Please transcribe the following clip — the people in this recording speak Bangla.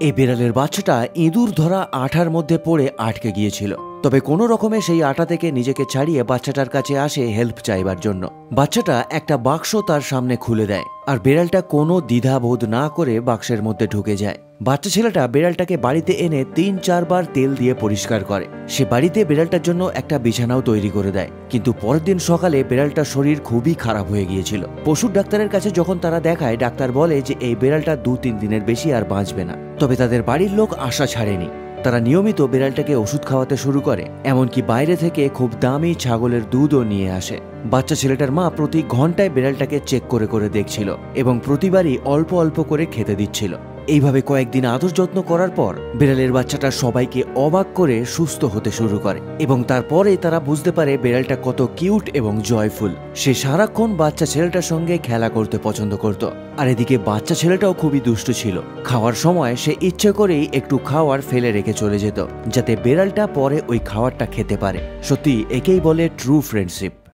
এই বিড়ালের বাচ্চাটা ইঁদুর ধরা আঠার মধ্যে পড়ে আটকে গিয়েছিল। তবে কোনো রকমে সেই আটা থেকে নিজেকে ছাড়িয়ে বাচ্চাটার কাছে আসে হেল্প চাইবার জন্য। বাচ্চাটা একটা বাক্স তার সামনে খুলে দেয় আর বিড়ালটা কোনো দ্বিধাবোধ না করে বাক্সের মধ্যে ঢুকে যায়। বাচ্চা ছেলেটা বিড়ালটাকে বাড়িতে এনে ৩-৪ বার তেল দিয়ে পরিষ্কার করে। সে বাড়িতে বিড়ালটার জন্য একটা বিছানাও তৈরি করে দেয়। কিন্তু পরের দিন সকালে বিড়ালটার শরীর খুবই খারাপ হয়ে গিয়েছিল। পশুর ডাক্তারের কাছে যখন তারা দেখায়, ডাক্তার বলে যে এই বিড়ালটা ২-৩ দিনের বেশি আর বাঁচবে না। তবে তাদের বাড়ির লোক আশা ছাড়েনি। তারা নিয়মিত বিড়ালটাকে ওষুধ খাওয়াতে শুরু করে, এমনকি বাইরে থেকে খুব দামি ছাগলের দুধও নিয়ে আসে। বাচ্চা ছেলেটার মা প্রতি ঘন্টায় বিড়ালটাকে চেক করে করে দেখছিল এবং প্রতিবারই অল্প অল্প করে খেতে দিচ্ছিল। এইভাবে কয়েকদিন আদর যত্ন করার পর বিড়ালের বাচ্চাটা সবাইকে অবাক করে সুস্থ হতে শুরু করে এবং তারপরে তারা বুঝতে পারে বিড়ালটা কত কিউট এবং জয়ফুল। সে সারাক্ষণ বাচ্চা ছেলেটার সঙ্গে খেলা করতে পছন্দ করত। আর এদিকে বাচ্চা ছেলেটাও খুবই দুষ্টু ছিল। খাওয়ার সময় সে ইচ্ছে করেই একটু খাওয়ার ফেলে রেখে চলে যেত, যাতে বিড়ালটা পরে ওই খাবারটা খেতে পারে। সত্যি একেই বলে ট্রু ফ্রেন্ডশিপ।